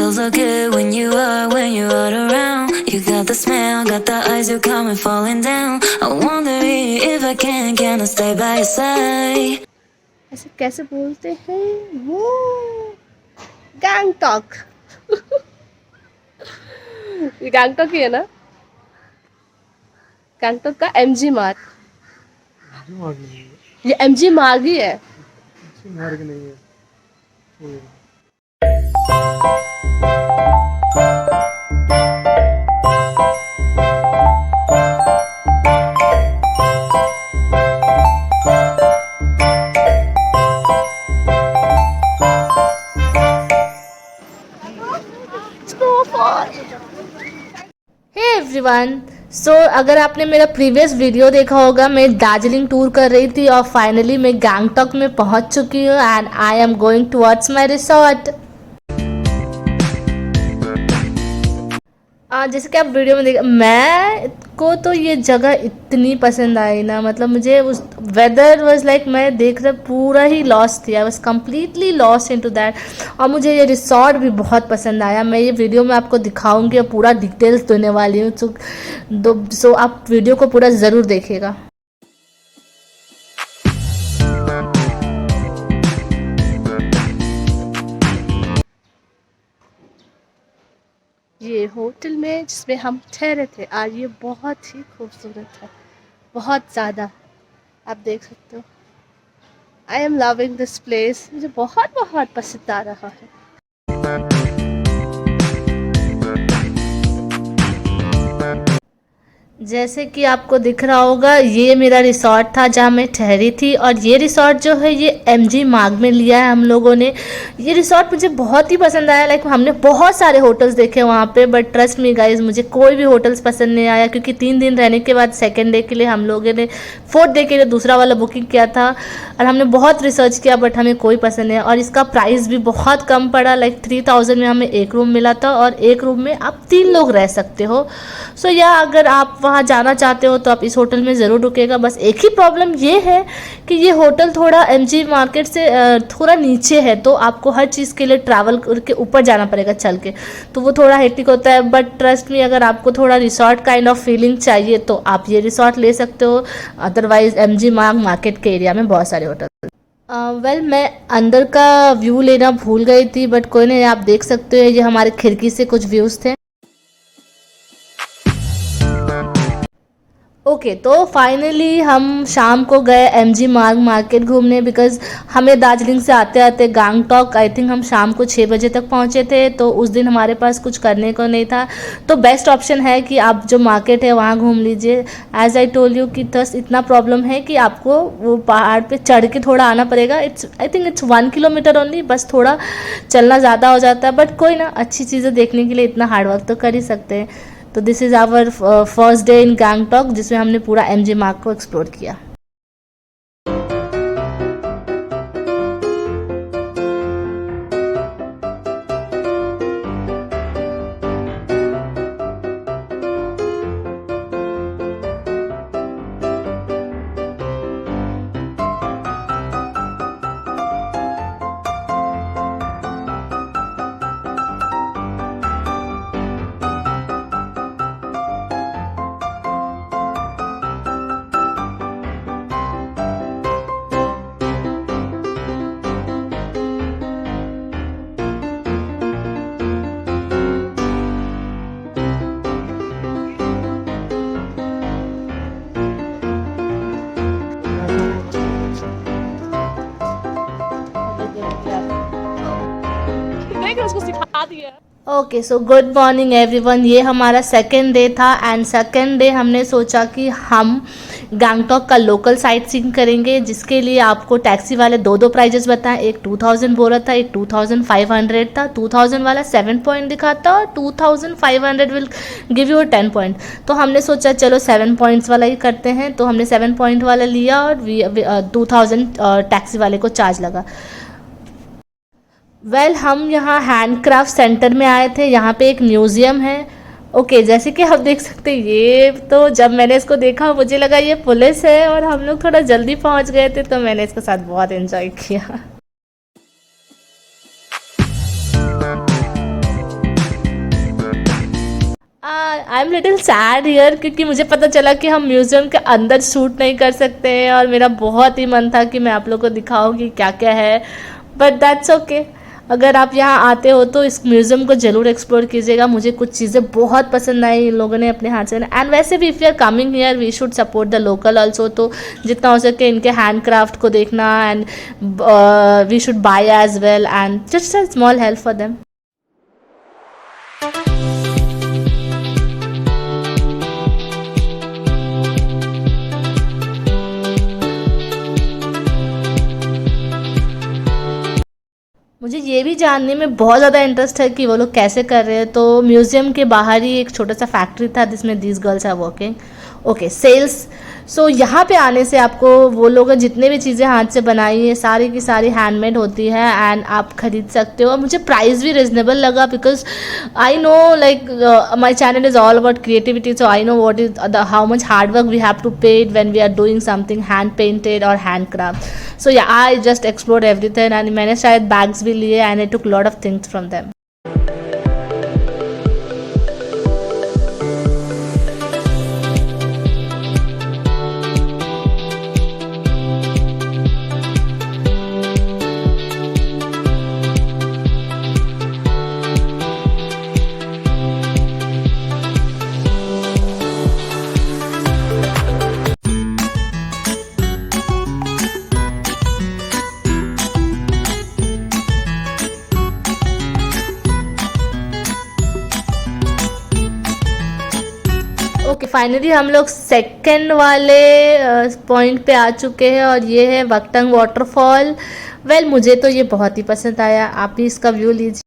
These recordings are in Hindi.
feels so good when you're around. You got the smell, got the eyes, you come and falling down. I wonder if I can I stay by your side. ऐसे कैसे बोलते हैं वो? गैंगटॉक। ये गैंगटॉक ही है ना? गैंगटॉक का एमजी मार्ग। ये एमजी मार्ग ही है। मार्ग नहीं है। हे एवरीवन, सो अगर आपने मेरा प्रीवियस वीडियो देखा होगा, मैं दार्जिलिंग टूर कर रही थी और फाइनली मैं गैंगटॉक में पहुंच चुकी हूँ and I am going towards my resort. जैसे कि आप वीडियो में देख, मैं को तो ये जगह इतनी पसंद आई ना, मतलब मुझे उस वेदर वाज लाइक, मैं देख रहा पूरा ही लॉस थी, I was completely lost into that. और मुझे ये रिसॉर्ट भी बहुत पसंद आया। मैं ये वीडियो में आपको दिखाऊंगी और पूरा डिटेल्स देने वाली हूँ, सो आप वीडियो को पूरा ज़रूर देखिएगा। ये होटल में जिसमें हम ठहरे थे आज, ये बहुत ही खूबसूरत है, बहुत ज़्यादा। आप देख सकते हो, I am loving this place. मुझे बहुत बहुत पसंद आ रहा है। जैसे कि आपको दिख रहा होगा, ये मेरा रिसॉर्ट था जहाँ मैं ठहरी थी, और ये रिसॉर्ट जो है ये एमजी मार्ग में लिया है हम लोगों ने। ये रिसॉर्ट मुझे बहुत ही पसंद आया। लाइक हमने बहुत सारे होटल्स देखे वहाँ पे, बट ट्रस्ट मी गाइज, मुझे कोई भी होटल्स पसंद नहीं आया, क्योंकि 3 दिन रहने के बाद सेकेंड डे के लिए हम लोगों ने 4th डे के लिए दूसरा वाला बुकिंग किया था, और हमने बहुत रिसर्च किया बट हमें कोई पसंद नहीं। और इसका प्राइस भी बहुत कम पड़ा, लाइक 3000 में हमें एक रूम मिला था, और एक रूम में आप 3 लोग रह सकते हो। सो या अगर आप वहाँ जाना चाहते हो तो आप इस होटल में ज़रूर रुकेगा। बस एक ही प्रॉब्लम ये है कि ये होटल थोड़ा एमजी मार्केट से थोड़ा नीचे है, तो आपको हर चीज़ के लिए ट्रैवल करके ऊपर जाना पड़ेगा चल के, तो वो थोड़ा हेक्टिक होता है। बट ट्रस्ट मी, अगर आपको थोड़ा रिसॉर्ट काइंड ऑफ फीलिंग चाहिए तो आप ये रिसॉर्ट ले सकते हो। अदरवाइज एमजी मार्केट के एरिया में बहुत सारे होटल। मैं अंदर का व्यू लेना भूल गई थी, बट कोई नहीं, आप देख सकते हो, ये हमारे खिड़की से कुछ व्यूज़ थे। ओके, तो फाइनली हम शाम को गए एमजी मार्ग मार्केट घूमने, बिकॉज़ हमें दार्जिलिंग से आते आते गैंगटॉक आई थिंक हम शाम को 6 बजे तक पहुंचे थे, तो उस दिन हमारे पास कुछ करने को नहीं था। तो बेस्ट ऑप्शन है कि आप जो मार्केट है वहाँ घूम लीजिए। एज आई टोल्ड यू कि बस इतना प्रॉब्लम है कि आपको वो पहाड़ पे चढ़ के थोड़ा आना पड़ेगा। I think it's 1 kilometre only, बस थोड़ा चलना ज़्यादा हो जाता है, बट कोई ना, अच्छी चीज़ें देखने के लिए इतना हार्ड वर्क तो कर ही सकते हैं। तो this is our first day in Gangtok, जिसमें हमने पूरा एमजी मार्ग को एक्सप्लोर किया। उसको सिखा दिया। Okay, so good morning everyone. ये हमारा सेकेंड डे था, एंड सेकेंड डे हमने सोचा कि हम गैंगटॉक का लोकल साइट सीइंग करेंगे, जिसके लिए आपको टैक्सी वाले दो प्राइजेस बताएं। एक 2000 बोल रहा था, एक 2500 था। 2000 वाला 7 पॉइंट दिखाता और 2500 विल गिव यू 10 पॉइंट। तो हमने सोचा चलो 7 पॉइंट्स वाला ही करते हैं, तो हमने 7 पॉइंट वाला लिया और 2000 टैक्सी वाले को चार्ज लगा। हम यहाँ हैंडक्राफ्ट सेंटर में आए थे। यहाँ पे एक म्यूज़ियम है। ओके, जैसे कि आप देख सकते हैं, ये तो जब मैंने इसको देखा मुझे लगा ये पुलिस है, और हम लोग थोड़ा जल्दी पहुँच गए थे, तो मैंने इसके साथ बहुत एंजॉय किया। I am little sad here क्योंकि मुझे पता चला कि हम म्यूज़ियम के अंदर शूट नहीं कर सकते हैं और मेरा बहुत ही मन था कि मैं आप लोग को दिखाऊं कि क्या क्या है, बट दैट्स ओके। अगर आप यहाँ आते हो तो इस म्यूज़ियम को ज़रूर एक्सप्लोर कीजिएगा। मुझे कुछ चीज़ें बहुत पसंद आई इन लोगों ने अपने हाथ से। एंड वैसे भी if you are coming here we should support the local also, तो जितना हो सके इनके हैंडक्राफ्ट को देखना and we should buy as well and just a small help for them. मुझे ये भी जानने में बहुत ज़्यादा इंटरेस्ट है कि वो लोग कैसे कर रहे हैं। तो म्यूज़ियम के बाहर ही एक छोटा सा फैक्ट्री था जिसमें these girls are working. Okay, sales. So यहाँ पे आने से आपको वो लोग जितने भी चीज़ें हाथ से बनाई हैं सारी की सारी हैंडमेड होती है एंड आप खरीद सकते हो। और मुझे प्राइस भी रिजनेबल लगा because I know like my channel is all about creativity, so I know what is how much hard work we have to pay it when we are doing something hand painted और hand craft. So yeah I just explore everything and मैंने शायद बैग्स भी लिए and I took lot of things from them. Okay, finally हम लोग सेकंड वाले पॉइंट पे आ चुके हैं और ये है वक्टंग वाटरफॉल। वेल मुझे तो ये बहुत ही पसंद आया, आप भी इसका व्यू लीजिए।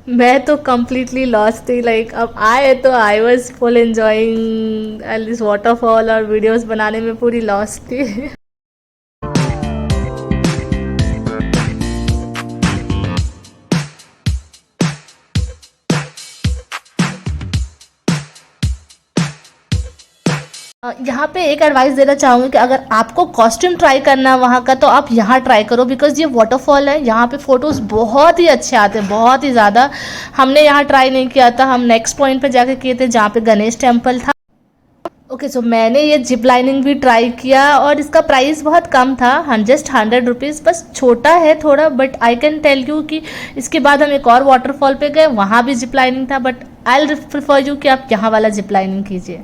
मैं तो कम्प्लीटली लॉस्ट थी, लाइक अब आए तो I was full enjoying this waterfall और वीडियोस बनाने में पूरी लॉस्ट थी। यहाँ पे एक एडवाइस देना चाहूँगी कि अगर आपको कॉस्ट्यूम ट्राई करना है वहाँ का तो आप यहाँ ट्राई करो बिकॉज ये वाटरफॉल है, यहाँ पे फ़ोटोज़ बहुत ही अच्छे आते हैं, बहुत ही ज़्यादा। हमने यहाँ ट्राई नहीं किया था, हम नेक्स्ट पॉइंट पे जाके किए थे जहाँ पे गणेश टेम्पल था। ओके, सो मैंने ये जिप लाइनिंग भी ट्राई किया और इसका प्राइस बहुत कम था, जस्ट 100 रुपीज़, बस छोटा है थोड़ा। But I can tell you कि इसके बाद हम एक और वाटरफॉल पे गए, वहाँ भी जिप लाइनिंग था, but I will prefer you कि आप यहाँ वाला जिप लाइनिंग कीजिए।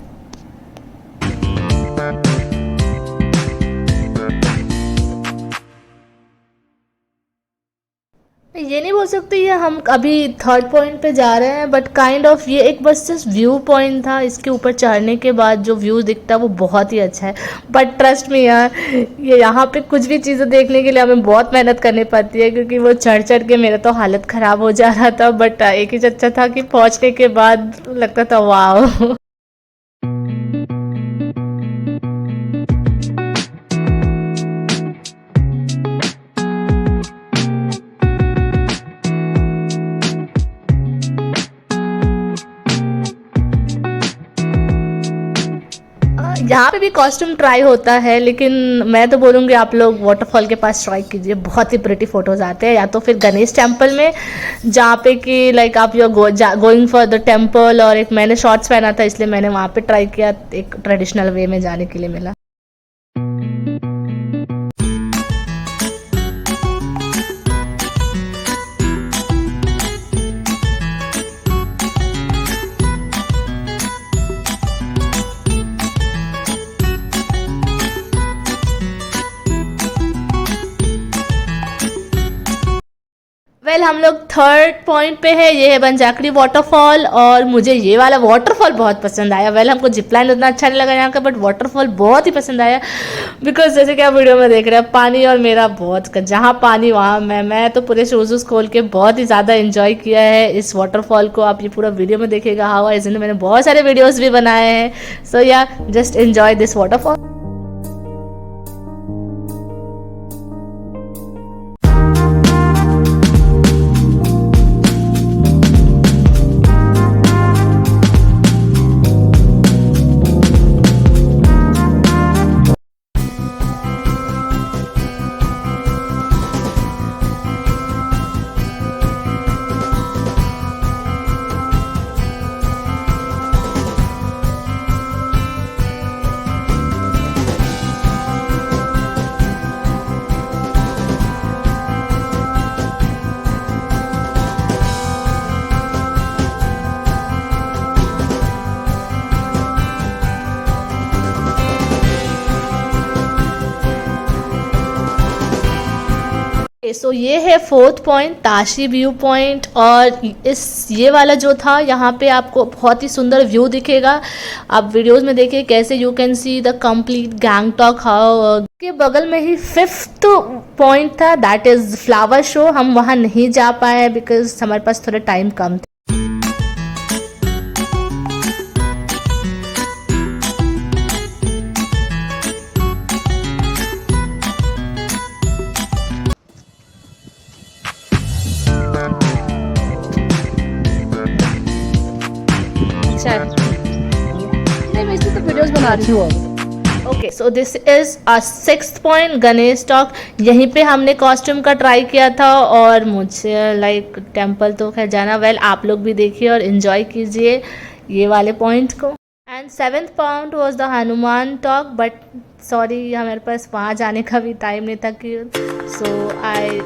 ये नहीं बोल सकती ये हम अभी थर्ड पॉइंट पे जा रहे हैं, बट काइंड ऑफ ये एक बस जस्ट व्यू पॉइंट था। इसके ऊपर चढ़ने के बाद जो व्यू दिखता है वो बहुत ही अच्छा है। बट ट्रस्ट मी यार, ये यहाँ पे कुछ भी चीज़ें देखने के लिए हमें बहुत मेहनत करनी पड़ती है क्योंकि वो चढ़ चढ़ के मेरा तो हालत ख़राब हो जा रहा था। बट एक ही अच्छा था कि पहुँचने के बाद लगता था वाह। यहाँ पे भी कॉस्ट्यूम ट्राई होता है, लेकिन मैं तो बोलूँगी आप लोग वाटरफॉल के पास ट्राई कीजिए, बहुत ही प्रिटी फोटोज़ आते हैं। या तो फिर गणेश टेम्पल में जहाँ पे कि लाइक आप you going for the temple, और एक मैंने शॉर्ट्स पहना था इसलिए मैंने वहाँ पे ट्राई किया, एक ट्रेडिशनल वे में जाने के लिए मिला। वेल हम लोग थर्ड पॉइंट पे है, ये है बंजाकड़ी वाटरफॉल, और मुझे ये वाला वाटरफॉल बहुत पसंद आया। वेल हमको जिपलाइन उतना अच्छा नहीं लगा यहाँ का, बट वाटरफॉल बहुत ही पसंद आया बिकॉज जैसे कि आप वीडियो में देख रहे हैं पानी और मेरा बहुत, जहाँ पानी वहाँ मैं तो पूरे शूज़ खोल के बहुत ही ज़्यादा इन्जॉय किया है इस वाटरफॉल को। आप ये पूरा वीडियो में देखिएगा हाउ आई, इसलिए मैंने बहुत सारे वीडियोज़ भी बनाए हैं। सो या जस्ट एन्जॉय दिस वाटरफॉल। सो ये है 4th point, Tashi view point. और ये वाला जो था, यहाँ पे आपको बहुत ही सुंदर व्यू दिखेगा। आप वीडियोस में देखिए कैसे you can see the complete Gangtok. How के बगल में ही 5th पॉइंट था, दैट इज़ फ्लावर शो। हम वहाँ नहीं जा पाए बिकॉज हमारे पास थोड़ा टाइम कम था। नहीं, मैं इसमें तो वीडियोस बना रही हूँ। Okay, so this is a 6th point, Ganesh talk. यहीं पे हमने कॉस्ट्यूम का ट्राई किया था और मुझे लाइक टेम्पल तो खैर जाना, वेल आप लोग भी देखिए और इन्जॉय कीजिए ये वाले पॉइंट को। And 7th point was the Hanuman talk, but sorry हमारे पास वहाँ जाने का भी टाइम नहीं था कि सो आई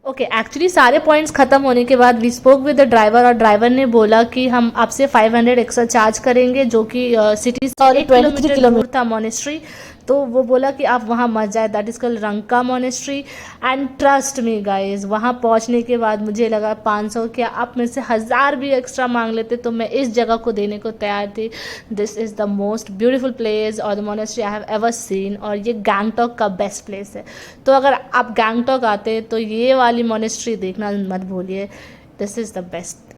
ओके, एक्चुअली सारे पॉइंट्स खत्म होने के बाद we spoke with the driver, और ड्राइवर ने बोला कि हम आपसे 500 एक्स्ट्रा चार्ज करेंगे, जो कि सिटी से 23 किलोमीटर था मोनेस्ट्री। तो वो बोला कि आप वहाँ मत जाए, that is called Ranka monastery. And trust me guys, वहाँ पहुँचने के बाद मुझे लगा 500 क्या आप में से 1000 भी एक्स्ट्रा मांग लेते तो मैं इस जगह को देने को तैयार थी। This is the most beautiful place और the monastery I have ever seen, और ये गैंगटॉक का बेस्ट प्लेस है। तो अगर आप गैंगटॉक आते तो ये वाली मोनेस्ट्री देखना मत भूलिए, this is the best.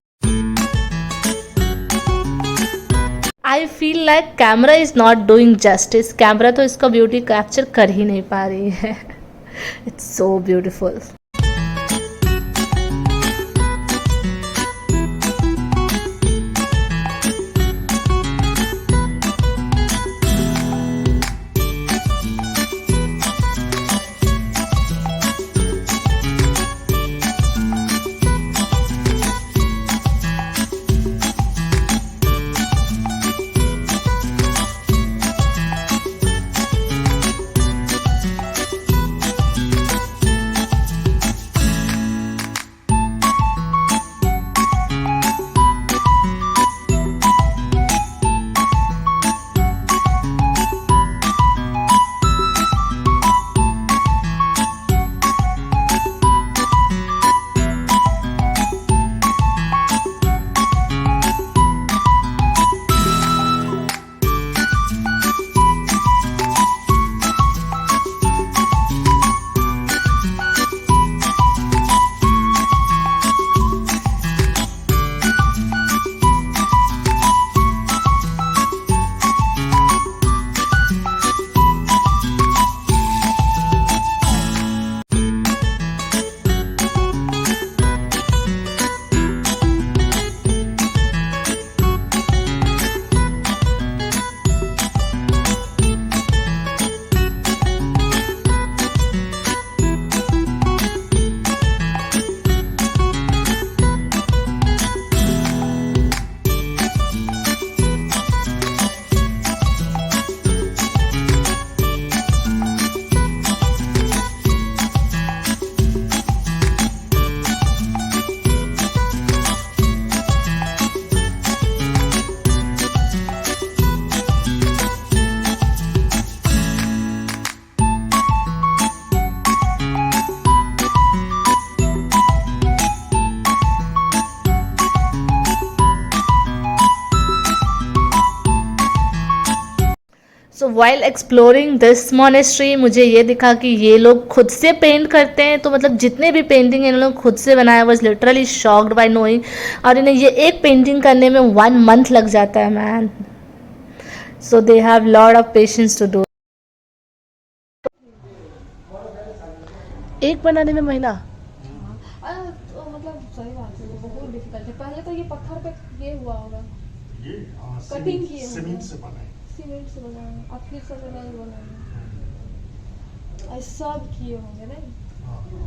I feel like camera is not doing justice. Camera तो इसका ब्यूटी कैप्चर कर ही नहीं पा रही है। It's so beautiful. So while exploring this monastery मुझे ये दिखा कि ये लोग खुद से पेंट करते हैं। तो मतलब जितने भी पेंटिंग इन लोग खुद से बनाया, was literally shocked bye knowing. और इन्हें ये एक पेंटिंग करने में 1 month लग जाता है man. So they have lot of patience to do. एक बनाने में महीना मतलब सही बात है, बहुत डिफिकल्ट है। पहले तो ये पत्थर पे ये हुआ होगा, ये कटिंग किए सीमेंट से बना है, सीमेंट से बना है, अब फिर से बनाए ऐसा सब किए होंगे नहीं?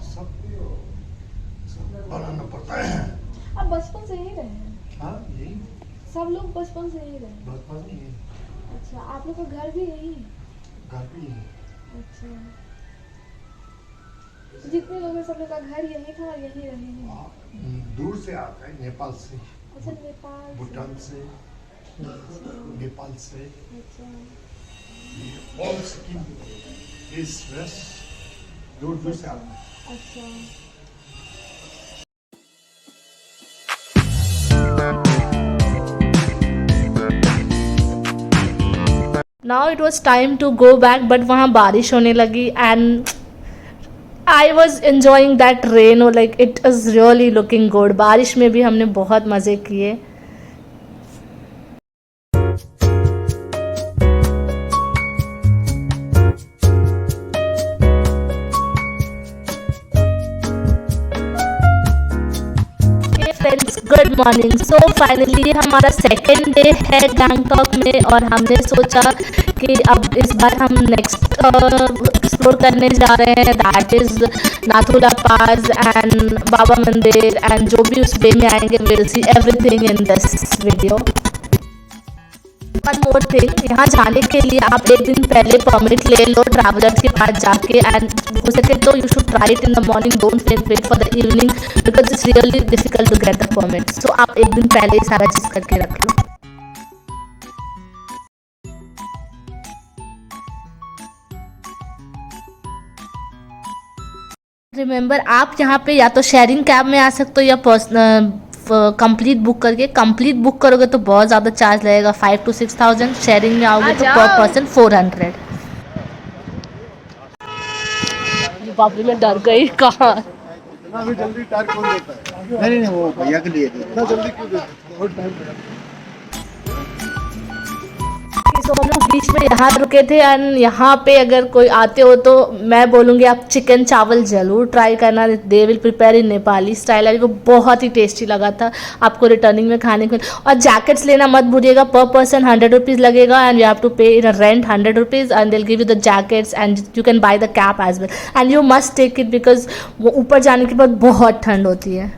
सब बनाना पड़ता है। आप बचपन से यही रहे हैं? हाँ यही सब लोग बचपन से यही रहे हैं? बचपन से यही अच्छा, आप लोग का घर भी यही है? घर पे ही है। अच्छा, जितने लोग हैं सब लोग का घर यही था और यही रहे हैं? हाँ, दूर से आता है, नेपाल से, अच्छा, नेपाल भूटान से, नेपाल से, अच्छा, ऑल सिक्किम, ईस्ट वेस्ट, दूर दूर से आता है। अच्छा। Now it was time to go back, but वहाँ बारिश होने लगी and I was enjoying that rain, और like it is really looking good. बारिश में भी हमने बहुत मज़े किए। Friends, good morning. So finally हमारा सेकेंड डे है गैंगटॉक में, और हमने सोचा कि अब इस बार हम नेक्स्ट एक्सप्लोर करने जा रहे हैं, that is Nathula pass and Baba Mandir, and जो भी उस वे में आएंगे will see everything in this video. One more thing, यहाँ जाने के लिए आप एक दिन पहले परमिट ले लो ट्रैवलर्स के पास जाके, एंड हो सके तो you should try it in the morning, don't wait for the evening because it's really difficult to get the permit. So आप एक दिन पहले ही सारा चीज़ करके रख लो। रिमेंबर, आप यहाँ पे या तो शेयरिंग कैब में आ सकते हो या पर्सनल कंप्लीट बुक करके। कंप्लीट बुक करोगे तो बहुत ज़्यादा चार्ज लगेगा, 5 to 6,000। शेयरिंग में आओगे तो पर पर्सन 400। बाप रे, मैं डर गई। कहाँ अभी जल्दी टायर कौन देता है? नहीं नहीं, वो भैया के लिए इतना जल्दी क्यों देते हैं? बहुत टाइम लगा। तो हम लोग बीच में यहाँ रुके थे, एंड यहाँ पे अगर कोई आते हो तो मैं बोलूँगी आप चिकन चावल ज़रूर ट्राई करना। They will prepare in Nepali style, है वो बहुत ही टेस्टी लगा था आपको रिटर्निंग में खाने को। और जैकेट्स लेना मत भूलिएगा, पर पर्सन 100 रुपीज़ लगेगा, and you have to pay in rent 100 rupees, and they'll give you the jackets and you can buy the cap as well, and you must take it because वो ऊपर जाने के बाद बहुत ठंड होती है।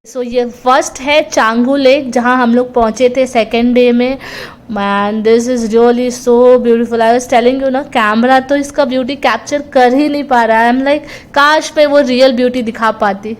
सो ये फर्स्ट है चांगू लेक, जहाँ हम लोग पहुँचे थे सेकेंड डे में। Man, this is really so beautiful. I was telling you ना, कैमरा तो इसका ब्यूटी कैप्चर कर ही नहीं पा रहा है। आई एम लाइक, काश पे वो रियल ब्यूटी दिखा पाती।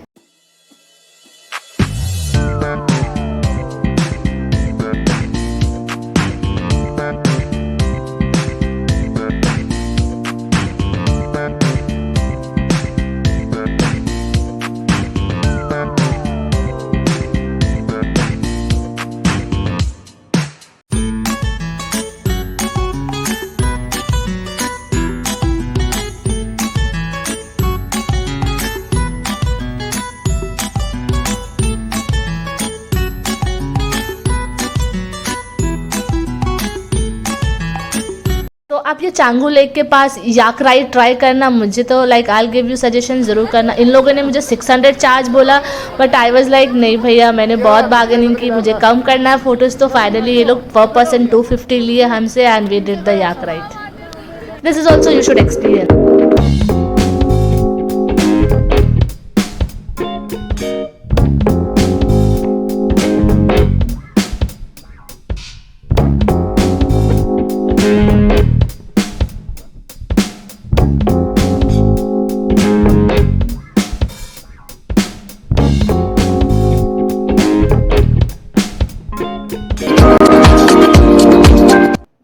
आप ये चांगू लेक के पास याक राइड ट्राई करना। मुझे तो like I give you suggestion ज़रूर करना। इन लोगों ने मुझे 600 चार्ज बोला, बट आई वाज लाइक नहीं भैया, मैंने बहुत बार्गेनिंग की, मुझे कम करना है फोटोज़। तो फाइनली ये लोग पर पर्सन 250 लिए हमसे, and we did the yak ride. This is also you should experience.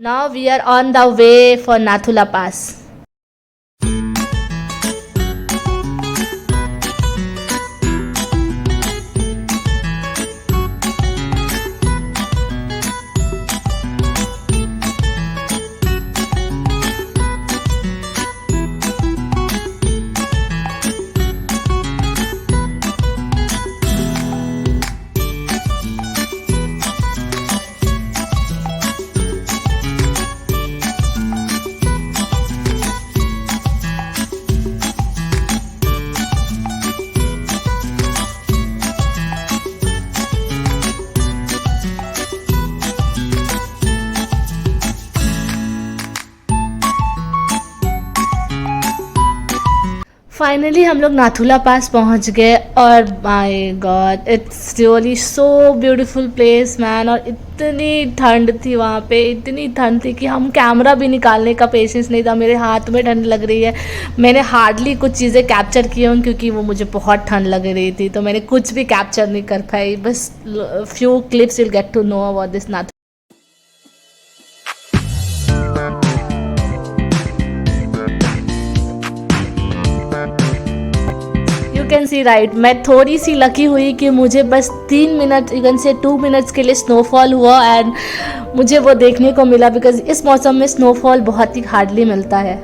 Now we are on the way for Nathula Pass. Finally हम लोग नाथुला पास पहुंच गए और my god it's really so beautiful place man. और इतनी ठंड थी वहाँ पे, इतनी ठंड थी कि हम कैमरा भी निकालने का पेशेंस नहीं था। मेरे हाथ में ठंड लग रही है, मैंने हार्डली कुछ चीज़ें कैप्चर की हूँ क्योंकि वो मुझे बहुत ठंड लग रही थी, तो मैंने कुछ भी कैप्चर नहीं कर पाई। बस few clips will get to know about this Nathula. You can see right, मैं थोड़ी सी लकी हुई कि मुझे बस 3 मिनट इवन से 2 मिनट्स के लिए स्नोफॉल हुआ एंड मुझे वो देखने को मिला, बिकॉज इस मौसम में स्नोफॉल बहुत ही हार्डली मिलता है।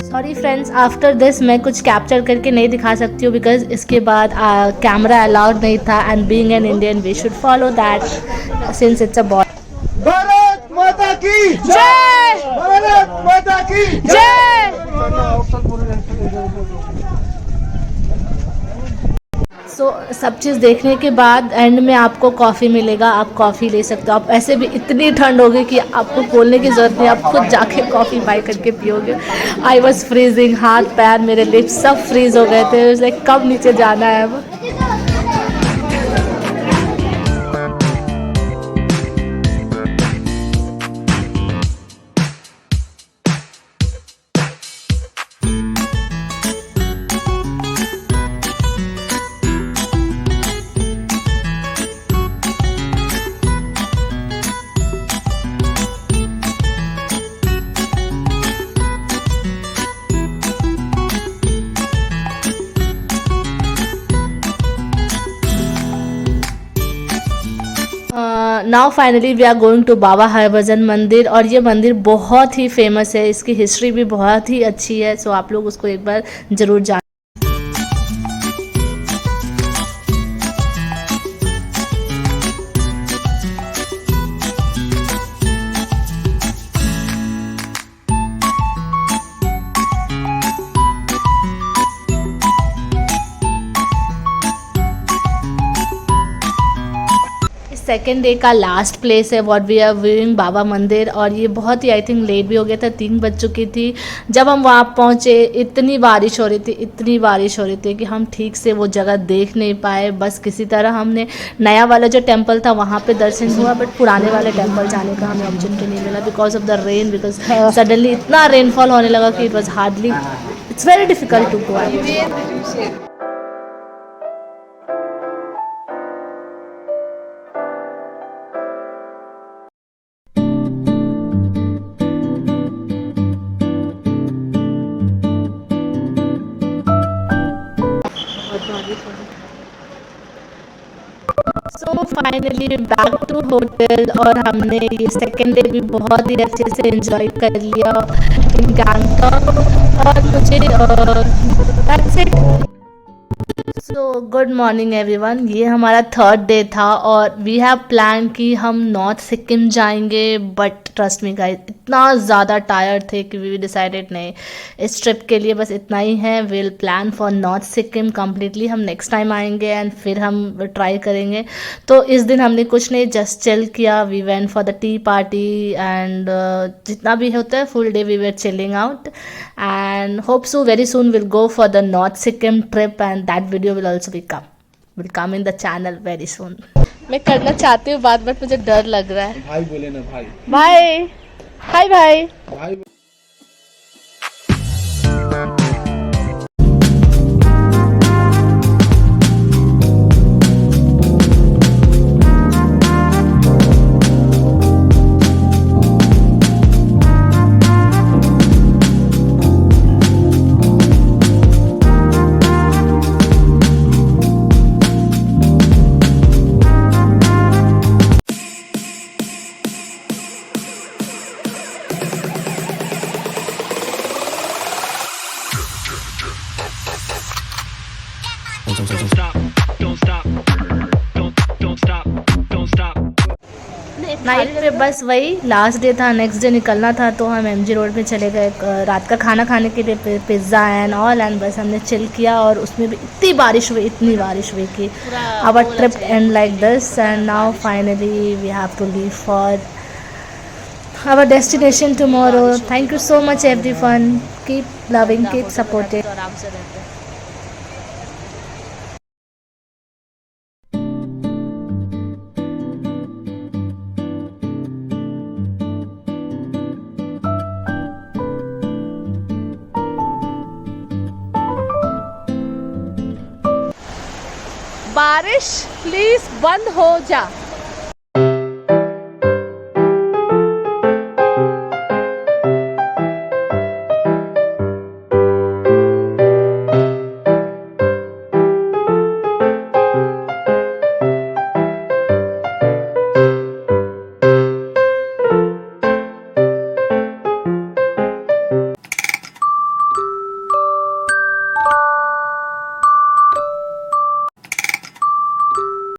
सॉरी फ्रेंड्स, आफ्टर दिस मैं कुछ कैप्चर करके नहीं दिखा सकती हूँ बिकॉज इसके बाद कैमरा अलाउड नहीं था and being an Indian we should follow that since it's a boy. Bharat माता की जय, भारत माता की जय। सो सब चीज़ देखने के बाद एंड में आपको कॉफ़ी मिलेगा, आप कॉफ़ी ले सकते हो। आप ऐसे भी इतनी ठंड होगी कि आपको बोलने की ज़रूरत नहीं, आप खुद जाके कॉफ़ी बाई करके पियोगे। आई वॉज फ्रीजिंग, हाथ पैर मेरे लिप्स सब फ्रीज हो गए थे। लाइक कब नीचे जाना है अब। Now finally we are going to Baba Harbhajan Mandir. और ये मंदिर बहुत ही फेमस है, इसकी हिस्ट्री भी बहुत ही अच्छी है, सो आप लोग उसको एक बार ज़रूर जान। सेकेंड डे का लास्ट प्लेस है व्हाट वी आर व्यूइंग, बाबा मंदिर। और ये बहुत ही आई थिंक लेट भी हो गया था, 3 बज चुकी थी जब हम वहाँ पहुँचे। इतनी बारिश हो रही थी, इतनी बारिश हो रही थी कि हम ठीक से वो जगह देख नहीं पाए। बस किसी तरह हमने नया वाला जो टेम्पल था वहाँ पे दर्शन हुआ, बट पुराने वाले टेम्पल जाने का हमें अपॉर्चुनिटी नहीं मिला because of the rain. Because suddenly इतना रेनफॉल होने लगा कि it was hardly, it's very difficult to go. So finally back to hotel और हमने ये सेकेंड डे भी बहुत ही अच्छे से एंजॉय कर लिया इन गैंगटॉक। और मुझे that's it. So good morning everyone, ये हमारा 3rd डे था और वी हैव प्लान कि हम नॉर्थ सिक्किम जाएंगे, बट ट्रस्ट मी गाइस इतना ज़्यादा टायर्ड थे कि वी डिसाइडेड नहीं, इस ट्रिप के लिए बस इतना ही है। Will plan for north Sikkim completely, हम नेक्स्ट टाइम आएंगे एंड फिर हम ट्राई करेंगे। तो इस दिन हमने कुछ नहीं, जस्ट चिल किया। We went for the tea party and जितना भी होता है full day we were chilling out and hope so very soon will go for the north Sikkim trip and that video will also will come in the channel very soon। मैं करना चाहती हूँ बात, बट मुझे डर लग रहा है। भाई बोले ना भाई, भाई हाय भाई भाई नाइट पे बस वही लास्ट डे था, नेक्स्ट डे निकलना था तो हम एमजी रोड पे चले गए रात का खाना खाने के लिए, पिज़्ज़ा एंड ऑल, एंड बस हमने चिल किया। और उसमें भी इतनी बारिश हुई कि our trip and like this, and now finally we have to leave for our destination tomorrow. Thank you so much everyone. Keep loving, keep supporting. आराम से रहते हैं। बारिश प्लीज बंद हो जा।